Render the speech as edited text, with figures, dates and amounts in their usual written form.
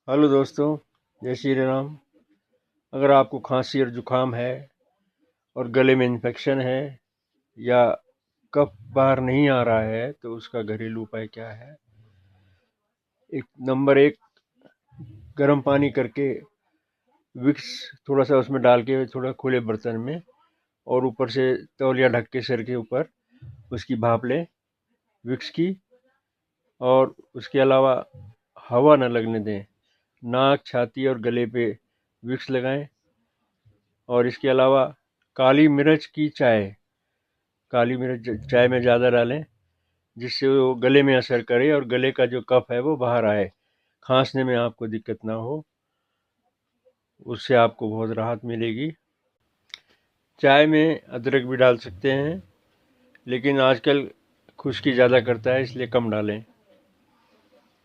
Hello दोस्तों, जय श्री राम। अगर आपको खांसी और जुकाम है और गले में इन्फेक्शन है या कफ बाहर नहीं आ रहा है तो उसका घरेलू उपाय क्या है। नंबर एक, गर्म पानी करके विक्स थोड़ा सा उसमें डाल के थोड़ा खुले बर्तन में, और ऊपर से तौलिया ढक के सिर के ऊपर उसकी भाप लें विक्स की। और उसके अलावा हवा न लगने दें, नाक, छाती और गले पे विक्स लगाएं। और इसके अलावा काली मिर्च की चाय, काली मिर्च चाय में ज़्यादा डालें जिससे वो गले में असर करे और गले का जो कफ है वो बाहर आए, खांसने में आपको दिक्कत ना हो, उससे आपको बहुत राहत मिलेगी। चाय में अदरक भी डाल सकते हैं, लेकिन आजकल खुश्की ज़्यादा करता है इसलिए कम डालें।